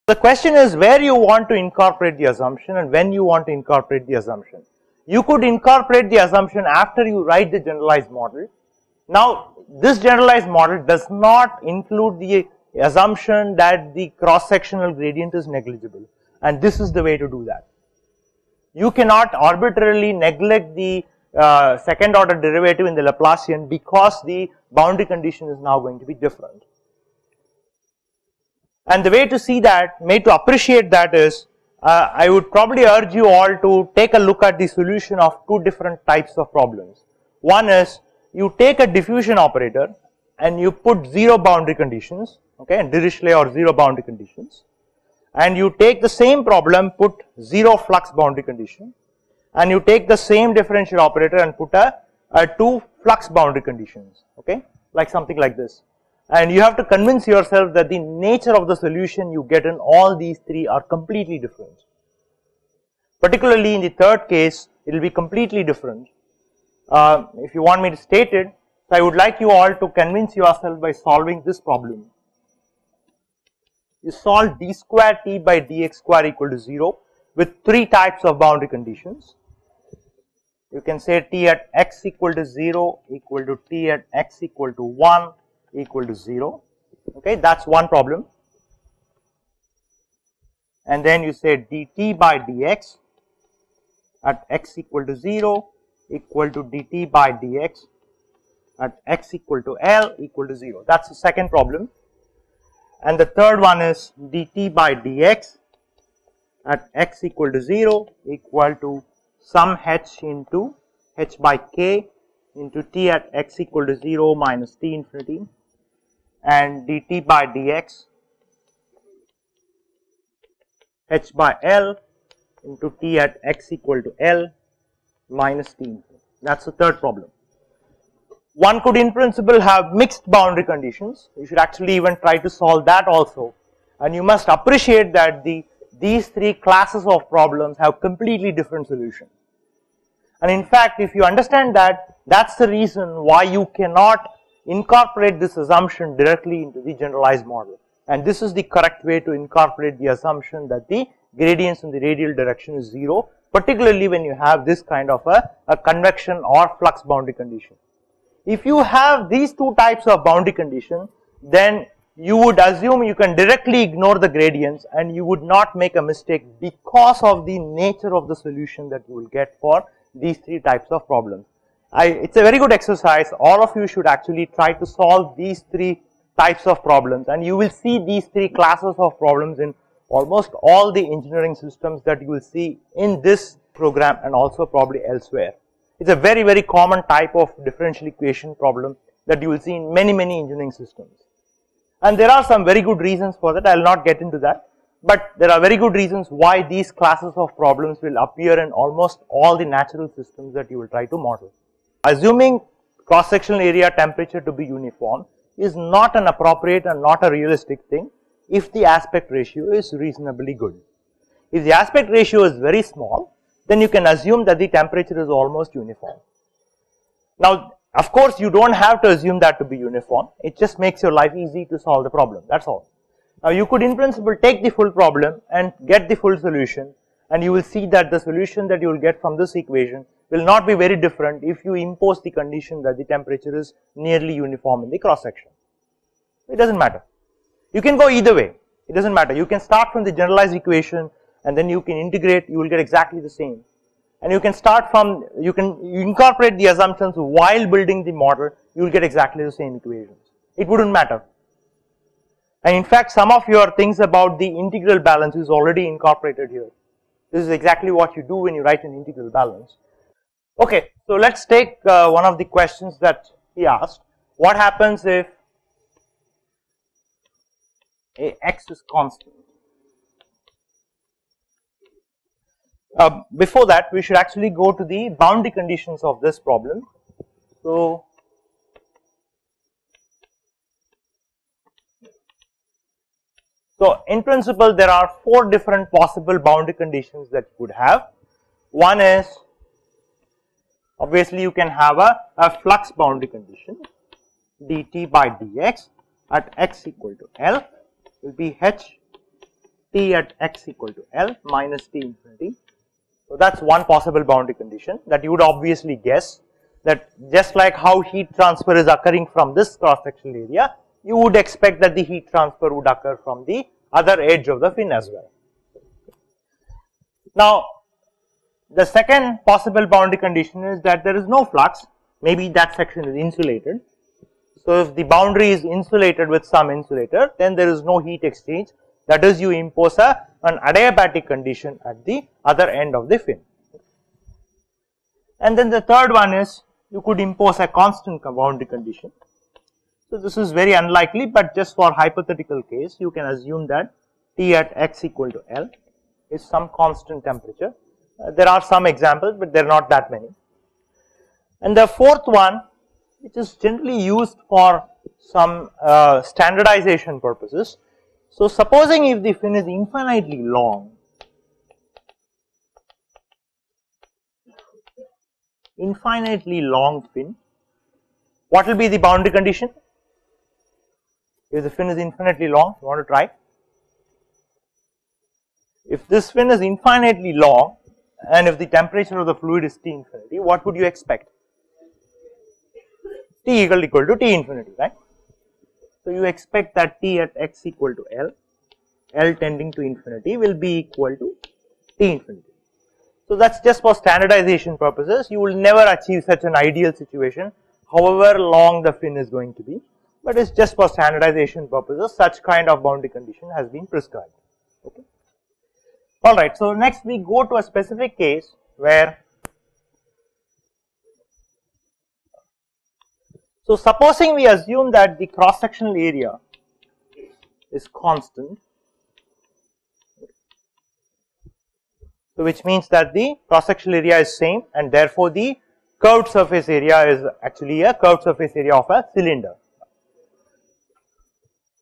The question is where you want to incorporate the assumption and when you want to incorporate the assumption. You could incorporate the assumption after you write the generalized model. Now, this generalized model does not include the assumption that the cross-sectional gradient is negligible, and this is the way to do that. You cannot arbitrarily neglect the second order derivative in the Laplacian because the boundary condition is now going to be different. And the way to see that, to appreciate that is, I would probably urge you all to take a look at the solution of two different types of problems. One is, you take a diffusion operator and you put zero boundary conditions, okay, Dirichlet or zero boundary conditions, and you take the same problem, put zero flux boundary condition, and you take the same differential operator and put a two flux boundary conditions, okay, like something like this. And you have to convince yourself that the nature of the solution you get in all these three are completely different. Particularly in the third case, it will be completely different. If you want me to state it, so I would like you all to convince yourself by solving this problem. You solve d square t by dx square equal to 0 with three types of boundary conditions. You can say t at x equal to 0 equal to t at x equal to 1 equal to 0, okay, that's one problem. And then you say dt by dx at x equal to 0 equal to dt by dx at x equal to L equal to 0, that's the second problem. And the third one is dt by dx at x equal to 0 equal to sum h into h by k into t at x equal to 0 minus t infinity, and dt by dx h by L into t at x equal to L minus t infinity. That's the third problem. One could in principle have mixed boundary conditions. You should actually even try to solve that also, and you must appreciate that these three classes of problems have completely different solutions. And in fact, if you understand that, that's the reason why you cannot incorporate this assumption directly into the generalized model, and this is the correct way to incorporate the assumption that the gradients in the radial direction is 0, particularly when you have this kind of a convection or flux boundary condition. If you have these two types of boundary condition, then you would assume you can directly ignore the gradients and you would not make a mistake because of the nature of the solution that you will get for these three types of problems. It's a very good exercise. All of you should actually try to solve these three types of problems, and you will see these three classes of problems in almost all the engineering systems that you will see in this program and also probably elsewhere. It's a very, very common type of differential equation problem that you will see in many, many engineering systems. And there are some very good reasons for that. I will not get into that, but there are very good reasons why these classes of problems will appear in almost all the natural systems that you will try to model. Assuming cross-sectional area temperature to be uniform is not an appropriate and not a realistic thing if the aspect ratio is reasonably good. If the aspect ratio is very small, then you can assume that the temperature is almost uniform. Now, of course, you don't have to assume that to be uniform. It just makes your life easy to solve the problem, that's all. Now, you could in principle take the full problem and get the full solution, and you will see that the solution that you will get from this equation will not be very different if you impose the condition that the temperature is nearly uniform in the cross section. It doesn't matter. You can go either way. It doesn't matter. You can start from the generalized equation and then you can integrate, you will get exactly the same. And you can start from, you incorporate the assumptions while building the model, you will get exactly the same equations. It wouldn't matter. And in fact, some of your things about the integral balance is already incorporated here. This is exactly what you do when you write an integral balance. Okay, so let's take one of the questions that he asked. What happens if x is constant? Before that, we should actually go to the boundary conditions of this problem. So, in principle, there are four different possible boundary conditions that you could have. One is, obviously, you can have a flux boundary condition, dt by dx at x equal to L will be h t at x equal to L minus t infinity. So that's one possible boundary condition that you would obviously guess that just like how heat transfer is occurring from this cross sectional area, you would expect that the heat transfer would occur from the other edge of the fin as well. Now, the second possible boundary condition is that there is no flux, maybe that section is insulated. So, if the boundary is insulated with some insulator, then there is no heat exchange, that is you impose an adiabatic condition at the other end of the fin. And then the third one is you could impose a constant boundary condition. So, this is very unlikely, but just for hypothetical case you can assume that T at x equal to L is some constant temperature. There are some examples, but there are not that many. And the fourth one, which is generally used for some standardization purposes. So, supposing if the fin is infinitely long, fin, what will be the boundary condition? If the fin is infinitely long, you want to try? If this fin is infinitely long and if the temperature of the fluid is T infinity, what would you expect? T equal to T infinity, right? So, you expect that T at x equal to L, L tending to infinity will be equal to T infinity. So, that is just for standardization purposes. You will never achieve such an ideal situation however long the fin is going to be, but it is just for standardization purposes such kind of boundary condition has been prescribed. Okay. Alright, so next we go to a specific case where, so supposing we assume that the cross sectional area is constant, so which means that the cross sectional area is same and therefore the curved surface area is actually a curved surface area of a cylinder.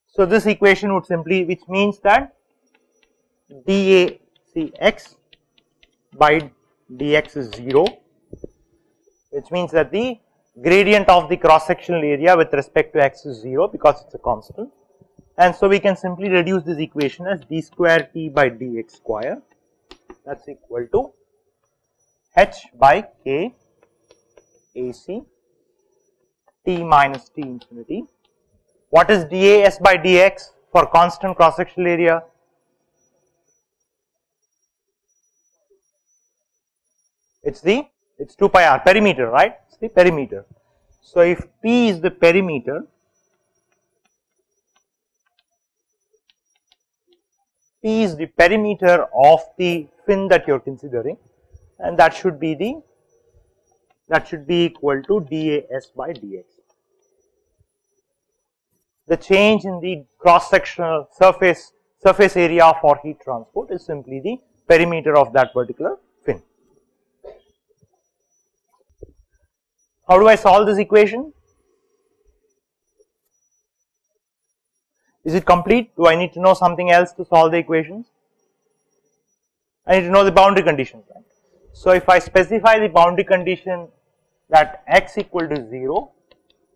So this equation would simply, which means that dAcx by dx is 0, which means that the gradient of the cross sectional area with respect to x is 0 because it is a constant, and so we can simply reduce this equation as d square t by dx square, that is equal to h by k AC t minus t infinity. What is dAs by dx for constant cross sectional area? It's 2 pi r, perimeter, right? It's the perimeter. So, if P is the perimeter, P is the perimeter of the fin that you are considering, and that should be equal to dAs by dx. The change in the cross sectional surface area for heat transport is simply the perimeter of that particular fin. How do I solve this equation? Is it complete? Do I need to know something else to solve the equations? I need to know the boundary conditions, right? So, if I specify the boundary condition that x equal to 0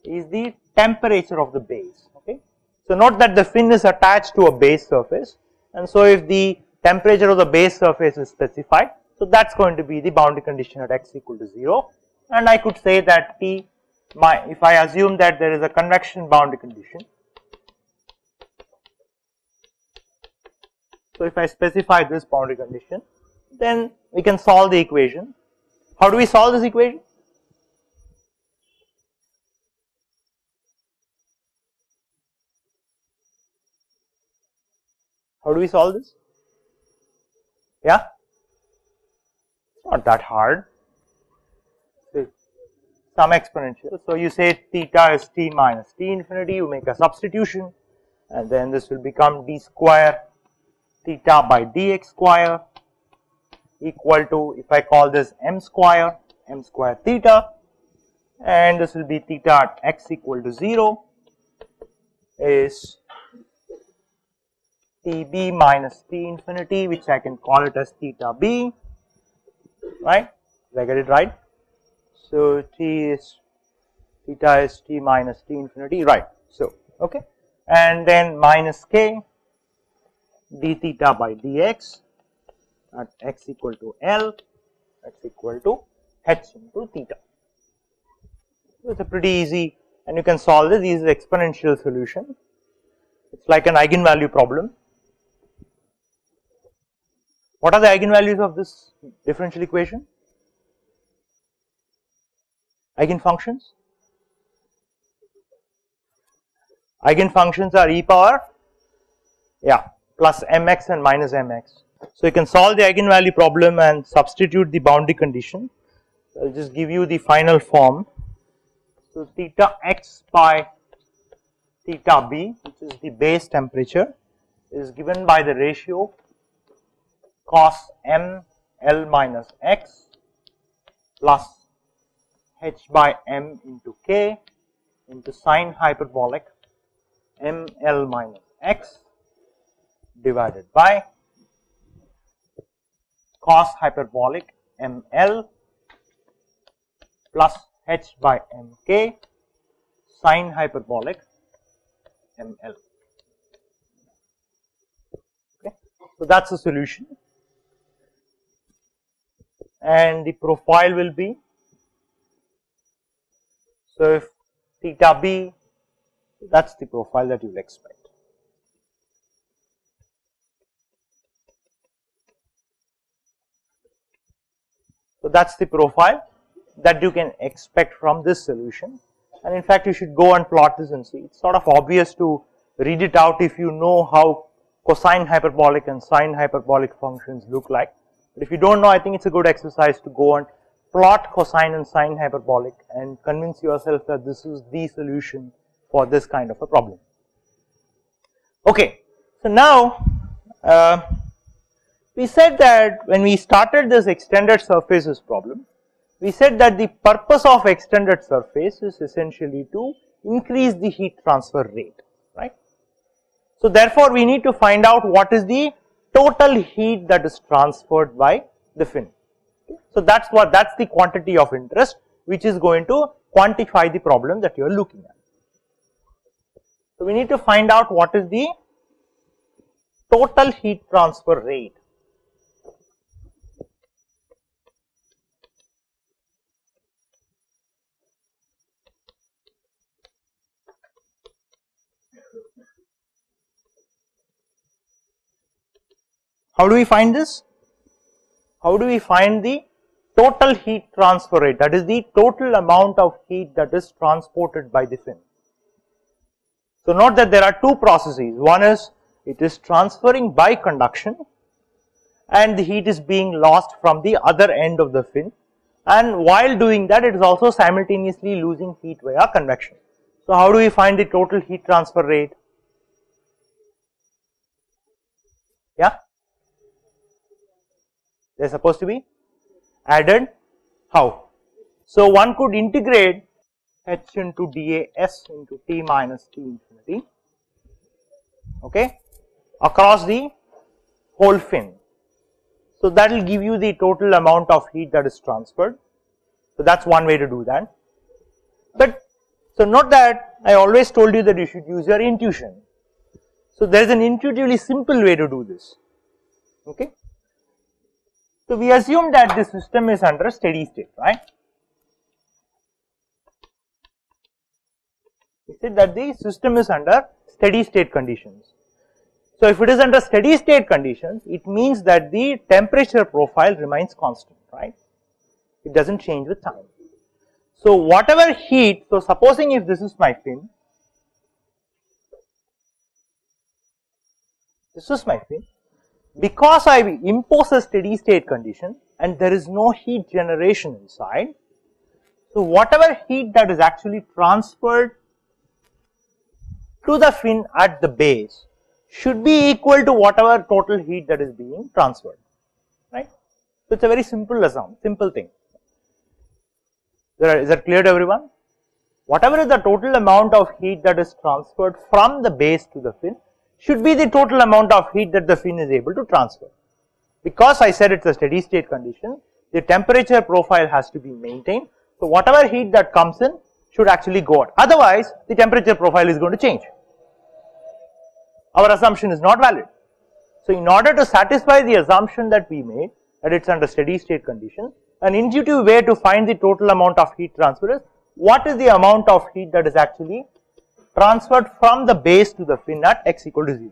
is the temperature of the base, okay. So, note that the fin is attached to a base surface, and so if the temperature of the base surface is specified, so that is going to be the boundary condition at x equal to 0, and I could say that T, if I assume that there is a convection boundary condition, so if I specify this boundary condition, then we can solve the equation. How do we solve this equation? How do we solve this? Yeah, not that hard. Some exponential. So, you say theta is t minus t infinity, you make a substitution, and then this will become d square theta by dx square equal to, if I call this m square theta, and this will be theta at x equal to 0 is Tb minus T infinity, which I can call it as theta b, right? Did I get it right? So, theta is T minus T infinity, right? So, okay, and then minus k d theta by dx at x equal to L, x equal to h into theta. So, it is a pretty easy, and you can solve this. This is exponential solution. It is like an eigenvalue problem. What are the eigenvalues of this differential equation? Eigenfunctions? Eigenfunctions are e power, plus mx and minus mx. So, you can solve the eigenvalue problem and substitute the boundary condition. I will just give you the final form. So, theta x by theta b, which is the base temperature, is given by the ratio cos m L minus x plus h by m into k into sine hyperbolic m L minus x divided by cos hyperbolic m L plus h by m k sine hyperbolic m L. Okay. So, that is the solution, and the profile will be, so if theta b, that is the profile that you will expect. So, that is the profile that you can expect from this solution, and in fact you should go and plot this and see. It is sort of obvious to read it out if you know how cosine hyperbolic and sine hyperbolic functions look like. But if you do not know, I think it is a good exercise to go and plot cosine and sine hyperbolic and convince yourself that this is the solution for this kind of a problem. Okay. So, now we said that when we started this extended surfaces problem, we said that the purpose of extended surface is essentially to increase the heat transfer rate, right. So, therefore, we need to find out what is the total heat that is transferred by the fin. Okay. So, that is the quantity of interest which is going to quantify the problem that you are looking at. So, we need to find out what is the total heat transfer rate. How do we find this? How do we find the total heat transfer rate, that is the total amount of heat that is transported by the fin? So, note that there are two processes. One is it is transferring by conduction and the heat is being lost from the other end of the fin, and while doing that it is also simultaneously losing heat via convection. So, how do we find the total heat transfer rate? Yeah? They are supposed to be added. How? So, one could integrate h into dA s into t minus t infinity, okay, across the whole fin. So, that will give you the total amount of heat that is transferred. So, that is one way to do that. But so note that I always told you that you should use your intuition. So, there is an intuitively simple way to do this, okay. So, we assume that the system is under a steady state, right. We said that the system is under steady state conditions. So, if it is under steady state conditions, it means that the temperature profile remains constant, right, it does not change with time. So, whatever heat, so supposing if this is my fin, because I impose a steady state condition and there is no heat generation inside, so whatever heat that is actually transferred to the fin at the base should be equal to whatever total heat that is being transferred, right. So, it is a very simple thing. Is that clear to everyone? Whatever is the total amount of heat that is transferred from the base to the fin should be the total amount of heat that the fin is able to transfer. Because I said it is a steady state condition, the temperature profile has to be maintained. So, whatever heat that comes in should actually go out, otherwise the temperature profile is going to change. Our assumption is not valid. So, So, in order to satisfy the assumption that we made that it is under steady state conditions, an intuitive way to find the total amount of heat transfer is what is the amount of heat that is actually transferred from the base to the fin at x equal to 0.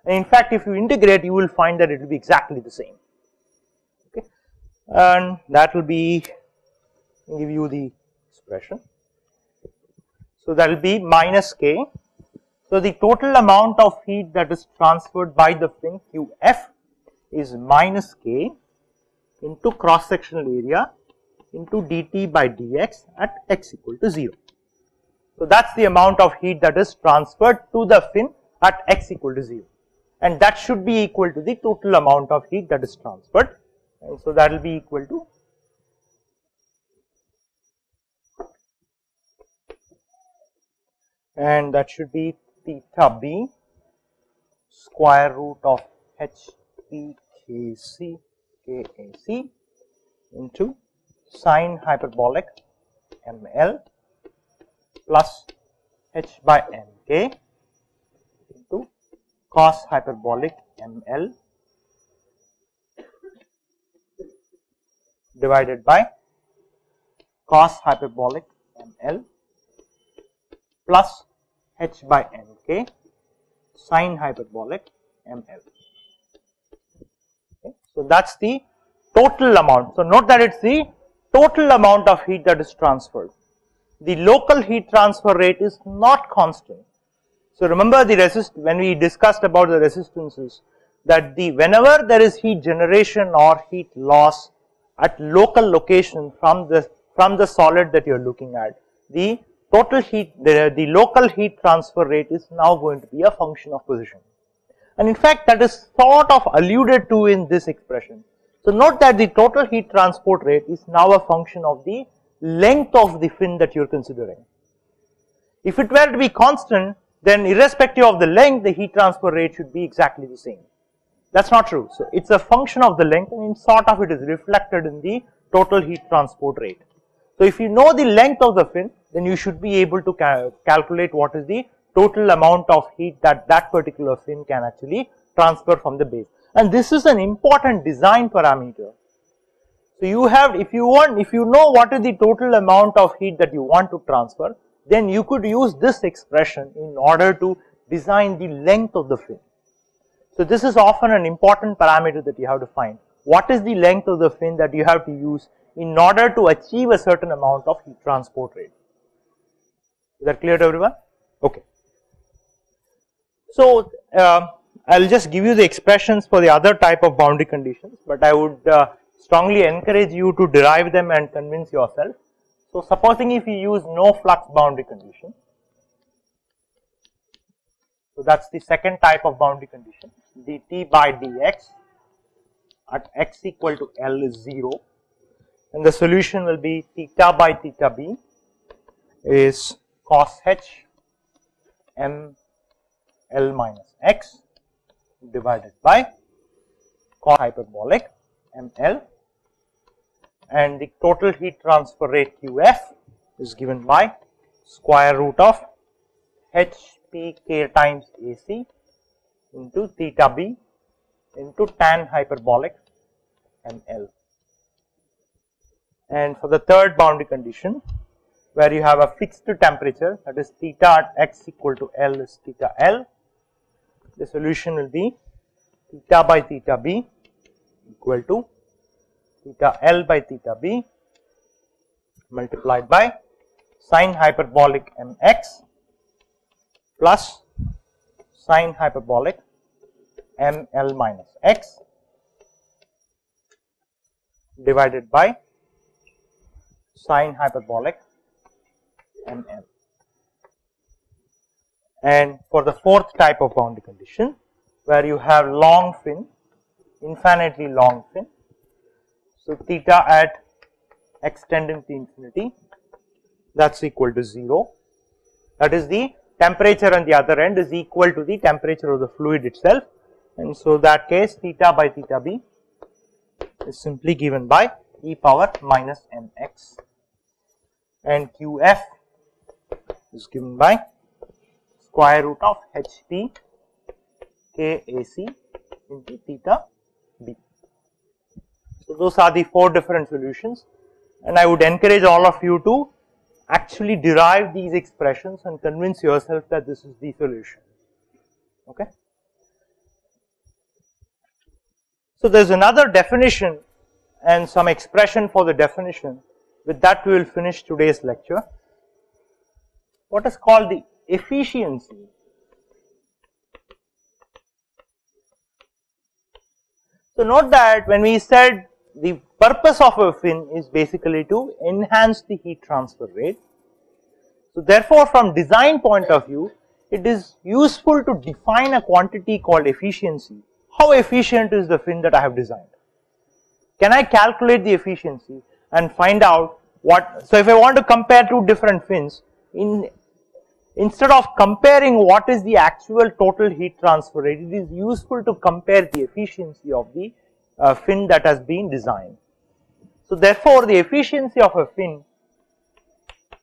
And in fact, if you integrate, you will find that it will be exactly the same. Okay, and that will be, give you the expression. So, that will be minus k. So, the total amount of heat that is transferred by the fin Qf is minus k into cross sectional area into dt by dx at x equal to 0. So, that is the amount of heat that is transferred to the fin at x equal to 0, and that should be equal to the total amount of heat that is transferred, and so that will be equal to and that should be theta b square root of h p k c k a c into sine hyperbolic m l plus h by m k into cos hyperbolic m l divided by cos hyperbolic m l plus h by m k sine hyperbolic m l. Okay. So, that is the total amount. So, note that it is the total amount of heat that is transferred. The local heat transfer rate is not constant. So, remember the when we discussed about the resistances, that whenever there is heat generation or heat loss at local location from the solid that you are looking at, the total heat, the local heat transfer rate is now going to be a function of position. And in fact, that is sort of alluded to in this expression. So, note that the total heat transport rate is now a function of the length of the fin that you are considering. If it were to be constant, then irrespective of the length, the heat transfer rate should be exactly the same. That is not true. So, it is a function of the length, and in sort of it is reflected in the total heat transport rate. So, if you know the length of the fin, then you should be able to calculate what is the total amount of heat that particular fin can actually transfer from the base. And this is an important design parameter. So, you have, if you know what is the total amount of heat that you want to transfer, then you could use this expression in order to design the length of the fin. So, this is often an important parameter that you have to find. What is the length of the fin that you have to use in order to achieve a certain amount of heat transport rate? Is that clear to everyone? Okay. So, I will just give you the expressions for the other type of boundary conditions, but I would strongly encourage you to derive them and convince yourself. So, supposing if you use no flux boundary condition, so that is the second type of boundary condition, dt by dx at x equal to L is 0, and the solution will be theta by theta b is cos h m L minus x divided by cos hyperbolic m L, and the total heat transfer rate Qf is given by square root of h p k times AC into theta b into tan hyperbolic m L. And for the third boundary condition, where you have a fixed temperature, that is theta at x equal to L is theta L, the solution will be theta by theta b equal to theta L by theta b multiplied by sine hyperbolic mx plus sine hyperbolic ml minus x divided by sine hyperbolic ml. And for the fourth type of boundary condition, where you have long fin, infinitely long fin, so theta at x tending to infinity, that is equal to 0, that is the temperature on the other end is equal to the temperature of the fluid itself, and so that case theta by theta b is simply given by e power minus mx, and Qf is given by square root of hp k AC into theta b. So those are the 4 different solutions, and I would encourage all of you to actually derive these expressions and convince yourself that this is the solution. Okay. So there is another definition and some expression for the definition. With that we will finish today's lecture. What is called the efficiency So note that when we said the purpose of a fin is basically to enhance the heat transfer rate. So therefore from design point of view, it is useful to define a quantity called efficiency. How efficient is the fin that I have designed? Can I calculate the efficiency and find out what, so if I want to compare two different fins, instead of comparing what is the actual total heat transfer rate, it is useful to compare the efficiency of the fin that has been designed. So therefore the efficiency of a fin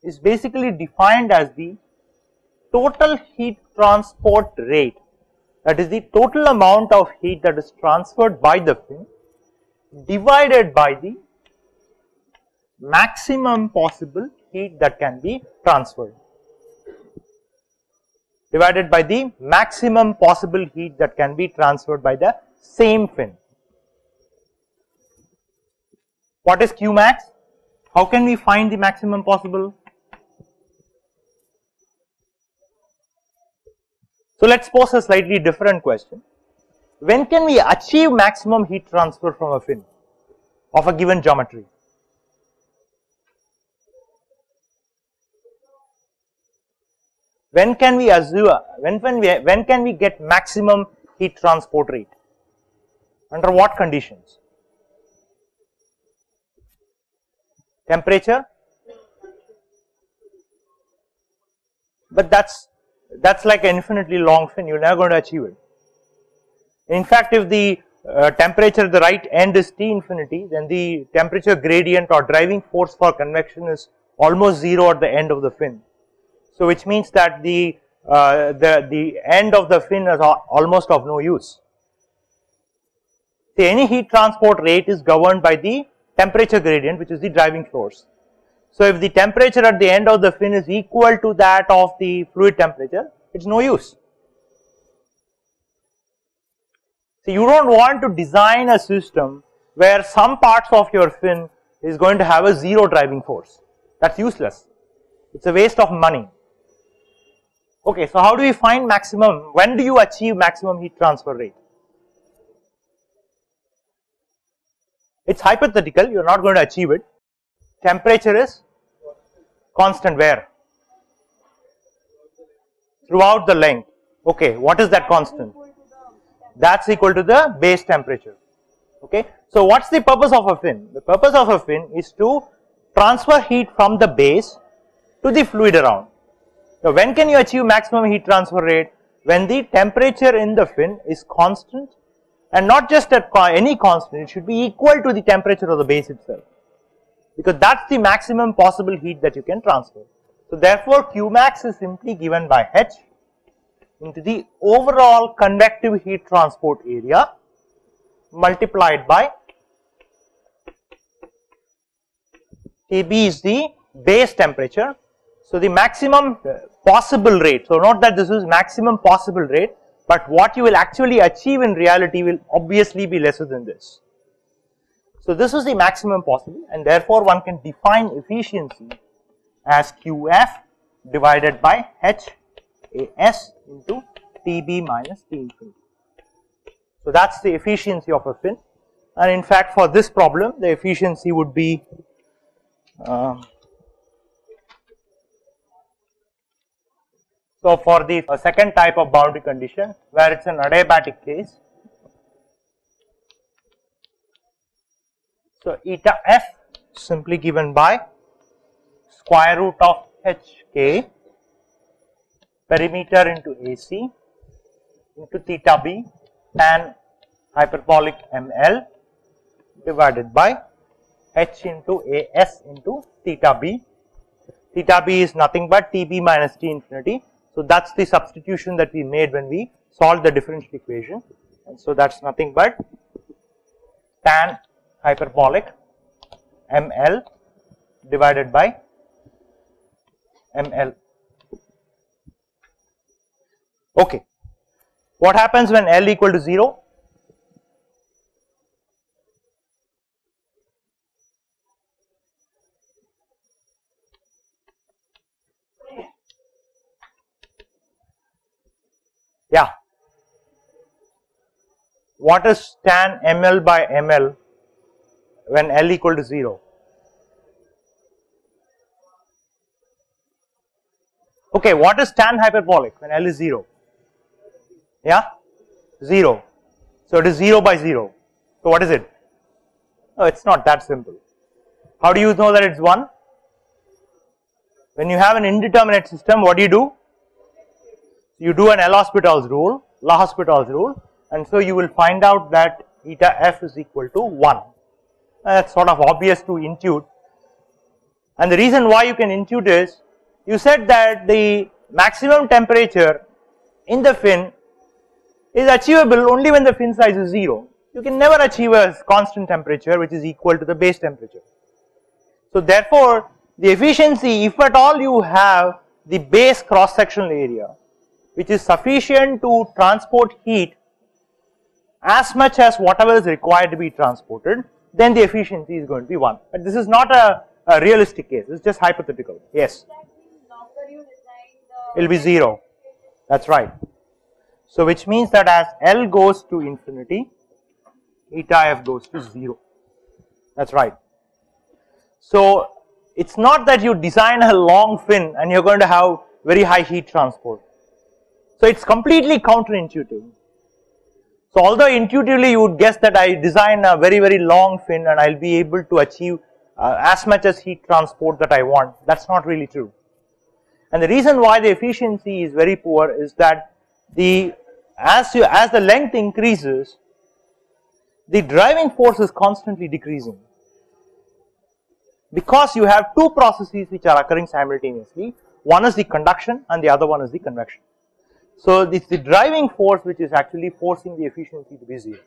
is basically defined as the total heat transport rate, that is the total amount of heat that is transferred by the fin divided by the maximum possible heat that can be transferred, divided by the maximum possible heat that can be transferred by the same fin. What is Qmax? How can we find the maximum possible? So let us pose a slightly different question. When can we achieve maximum heat transfer from a fin of a given geometry? When can we assume, when can we get maximum heat transport rate? Under what conditions? Temperature? But that's like an infinitely long fin, you're never going to achieve it. In fact, if the temperature at the right end is T infinity, then the temperature gradient or driving force for convection is almost 0 at the end of the fin. So which means that the end of the fin is almost of no use. See, any heat transport rate is governed by the temperature gradient, which is the driving force. So if the temperature at the end of the fin is equal to that of the fluid temperature, it's no use. So you don't want to design a system where some parts of your fin is going to have a 0 driving force. That's useless. It's a waste of money. Okay, so how do we find maximum? When do you achieve maximum heat transfer rate? It's hypothetical, you're not going to achieve it. Temperature is constant where? Throughout the length. Okay, what is that constant? That's equal to the base temperature. Okay, so what's the purpose of a fin? The purpose of a fin is to transfer heat from the base to the fluid around. So when can you achieve maximum heat transfer rate? When the temperature in the fin is constant, and not just at any constant, it should be equal to the temperature of the base itself, because that's the maximum possible heat that you can transfer. So therefore Qmax is simply given by H into the overall convective heat transport area multiplied by Tb is the base temperature. So the maximum possible rate, so not that this is maximum possible rate, but what you will actually achieve in reality will obviously be lesser than this. So this is the maximum possible, and therefore one can define efficiency as Qf divided by HAS into Tb minus T infinity. So that's the efficiency of a fin, and in fact for this problem the efficiency would be so for the second type of boundary condition where it's an adiabatic case, so eta f simply given by square root of hk perimeter into AC into theta b tan hyperbolic ml divided by h into as into theta b. Theta b is nothing but Tb minus T infinity. So that's the substitution that we made when we solved the differential equation, and so that's nothing but tan hyperbolic ml divided by ml. Okay, what happens when L equal to 0? Yeah, what is tan ml by ml when L equal to 0? Okay, what is tan hyperbolic when L is 0? Yeah, 0. So it is 0 by 0. So what is it? No, it's not that simple. How do you know that it's 1? When you have an indeterminate system, what do? You do an L'Hospital's rule, and so you will find out that eta f is equal to 1. That's sort of obvious to intuit. And the reason why you can intuit is, you said that the maximum temperature in the fin is achievable only when the fin size is 0. You can never achieve a constant temperature which is equal to the base temperature. So therefore, the efficiency, if at all you have the base cross sectional area which is sufficient to transport heat as much as whatever is required to be transported, then the efficiency is going to be 1. But this is not a realistic case, it's just hypothetical. Yes? It will be 0. That's right. So which means that as L goes to infinity, eta f goes to 0. That's right. So it's not that you design a long fin and you're going to have very high heat transport. So it's completely counterintuitive. So although intuitively you would guess that I design a very long fin and I'll be able to achieve as much as heat transport that I want, that's not really true. And the reason why the efficiency is very poor is that as the length increases, the driving force is constantly decreasing, because you have two processes which are occurring simultaneously. One is the conduction and the other one is the convection. So it's the driving force which is actually forcing the efficiency to be 0.